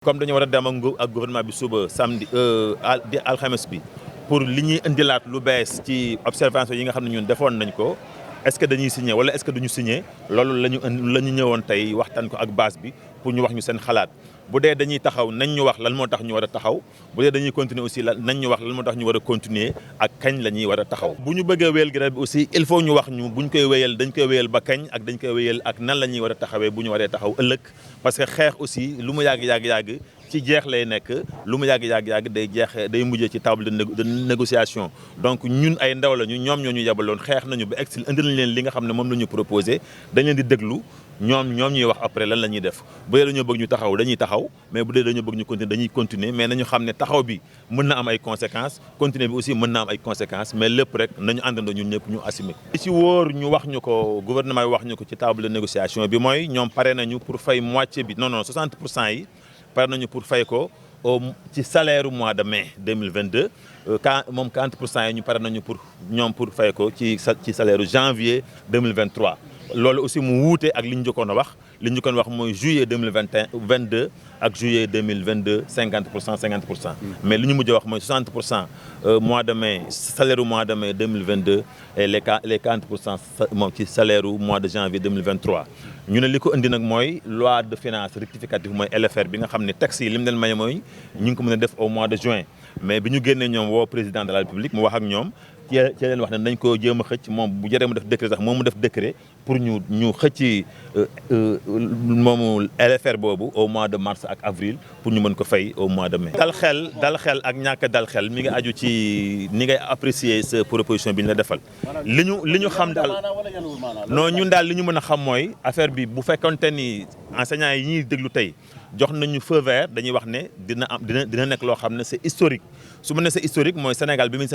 comme dañu war a dem ak gouvernement bi suba samedi di alxames bi pour li ñuy indilaat lu bees ci observation yi nga xam ne ñun defoon nañ ko est-ce que dañuy signer wala est-ce que duñu signer loolu la ñu ñëwoon tey waxtaan ko ak base bi pour ñu wax ñu seen xalaat bu dee dañuy taxaw nañ ñu wax lan moo tax ñu war a taxaw bu dee dañuy continuer aussi nañ ñu wax lan moo tax ñu war a continuer ak kañ la ñuy war a taxaw. bu ñu bëggee wéyal grève bi aussi il faut ñu wax ñu bu ñu koy wéyal dañ koy wéyal ba kañ ak dañ koy wéyal ak nan la ñuy war a taxawee bu ñu waree taxaw ëllëg parce que xeex aussi lu mu yàgg ci jeex lay nekk lu mu yàgg day mujjee ci table de négociation donc ñun ay ndaw lañu ñoom ñoo ñu yabaloon xeex nañu ba egsi indi nañ leen li nga xam ne moom la ñu proposé dañ leen di déglu ñoom ñuy wax après lan la ñuy def bu dee dañoo bëgg ñu taxaw dañuy taxaw mais bu dee dañoo bëgg ñu continuer dañuy continuer mais nañu xam ne taxaw bi mën na am ay conséquences continuer bi aussi mën na am ay conséquences mais lépp rek nañu àndandoo ñun ñëpp ñu assumer li ci wóor ñu wax ñu ko gouvernement bi wax ñu ko ci table de négociation bi mooy ñoom pare nañu pour fay moitié bi non 60% yi pare nañu pour fay ko ci salaire mois de mai 2022 moom 40% yi ñu pare nañu pour fay ko ci salaire janvier 2023 loolu aussi mu wuute ak li ñu njëkkoon a wax li ñu njëkkoon wax mooy juillet 2022 ak juillet 2022 50% mais li ñu mujj wax mooy 60% mois de mai salaire mois de mai 2022 et les 40% moom ci salaire mois de janvier 2023 ñu ne li ko indi nag mooy loi de finances rectificative mooy LFR bi nga xam ne texte yi li mu leen may mooy ñu ngi ko mën a def au mois de juin mais bi ñu génnee ñoom woo président de la république mu wax ak ñoom ci leen wax ne nañ ko jéem a xëcc moom bu jëree mu def décret sax moom mu def décret pour ñu xëcc moomu LFR boobu au mois de mars ak avril pour ñu mën ko fay au mois de mai. dal xel ak ñàkk dal xel mi ngi aju ci ni ngay apprécier sa proposition bi ñu la defal li ñu xam daal non ñun daal li ñu mën a xam mooy affaire bi bu fekkonte ni enseignants yi ñuy déglu tey jox nañu feu vert dañuy wax ne dina nekk loo xam ne c'est historique su ma ne c'est historique mooy Sénégal bi muy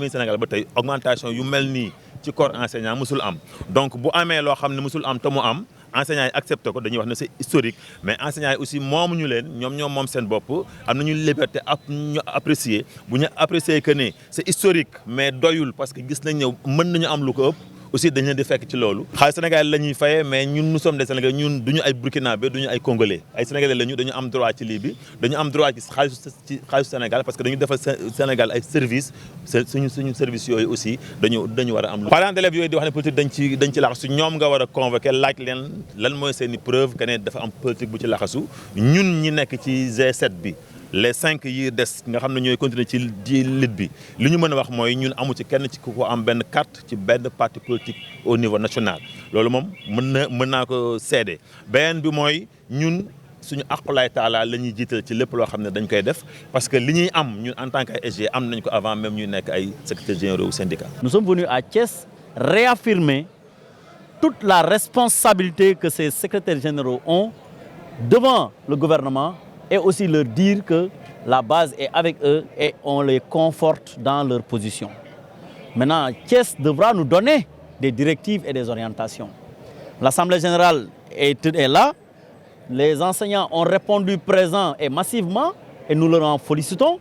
Sénégal ba tey augmentation yu mel nii ci corps enseignant musul am donc bu amee loo xam ne musul am te mu am enseignants yi accepté ko dañuy wax ne c'est historique mais enseignants yi aussi moomuñu leen ñoom moom seen bopp am nañu liberté ñu apprécier bu ñu apprécier que ne c'est historique mais doyul parce que gis nañ ne mën nañu am lu ko ëpp aussi dañ leen di fekk ci loolu xaalis Sénégal la ñuy fayee mais ñun nous sommes des Sénégalais ñun duñu ay Burkinabé duñu ay Congolais ay Sénégalais lañu dañu am droit ci lii bi dañu am droit ci xaalisu Sénégal parce que dañu defal Sénégal ay services suñu services yooyu aussi dañu war a am. parents d'élèves yooyu di wax ne politique dañ ci laxasu ñoom nga war a convoquer laaj leen lan mooy seen i preuve que ne dafa am politique bu ci laxasu ñun ñi nekk ci G7 bi. les 5 yi des nga xam ne ñooy continuer ci lit bi li ñu mën a wax mooy ñun amu ci kenn ci ku ko am benn carte ci benn parti politique au niveau national loolu moom mën naa ko seede beneen bi mooy ñun suñu aqulaay taala la ñuy jiital ci lépp loo xam ne dañ koy def parce que li ñuy am ñun en tant que SG am nañ ko avant même ñuy nekk ay secrétaires généraux au syndicat. Nous sommes venus à Thiès réaffirmer toute la responsabilité que ces secrétaires généraux ont devant le gouvernement et aussi leur dire que la base est avec eux et on les conforte dans leur position. Maintenant, Thiès devra nous donner des directives et des orientations. L'Assemblée générale est là, les enseignants ont répondu présent et massivement et nous leur en félicitons,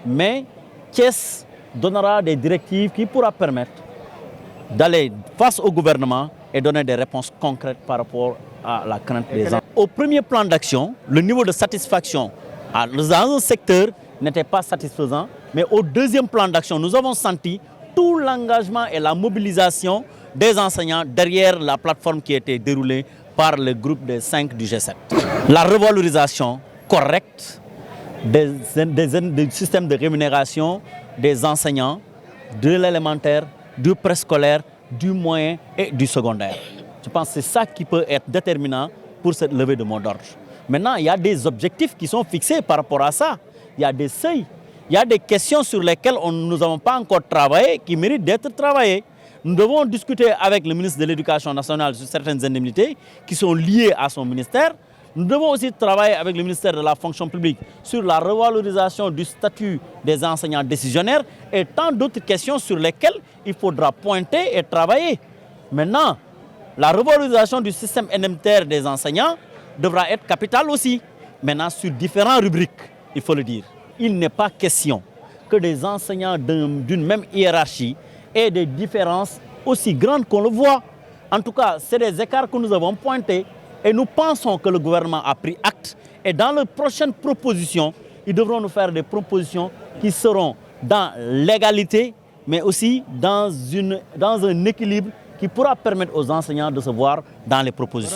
mais Thiès donnera des directives qui pourra permettre d'aller face au gouvernement et donner des réponses concrètes par rapport à la crainte des enfants. Au premier plan d'action, le niveau de satisfaction dans un secteur n'était pas satisfaisant, mais au deuxième plan d'action, nous avons senti tout l'engagement et la mobilisation des enseignants derrière la plateforme qui était déroulée par le groupe des 5 du G7. La revalorisation correcte des systèmes de rémunération des enseignants, de l'élémentaire, du préscolaire, du moyen et du secondaire. Je pense que c'est ça qui peut être déterminant pour cette levée de mot d'ordre. Maintenant, il y a des objectifs qui sont fixés par rapport à ça. Il y a des seuils, il y a des questions sur lesquelles nous n'avons pas encore travaillé qui méritent d'être travaillées. Nous devons discuter avec le ministre de l'Éducation nationale sur certaines indemnités qui sont liées à son ministère. Nous devons aussi travailler avec le ministère de la fonction publique sur la revalorisation du statut des enseignants décisionnaires et tant d'autres questions sur lesquelles il faudra pointer et travailler. Maintenant, la revalorisation du système indemnitaire des enseignants devra être capitale aussi. Maintenant, sur différentes rubriques, il faut le dire. Il n'est pas question que des enseignants d'une même hiérarchie aient des différences aussi grandes qu'on le voit. En tout cas, c'est des écarts que nous avons pointés et nous pensons que le gouvernement a pris acte Et dans leurs prochaines propositions, ils devront nous faire des propositions qui seront dans l'égalité, mais aussi dans un équilibre qui pourra permettre aux enseignants de se voir dans les propositions.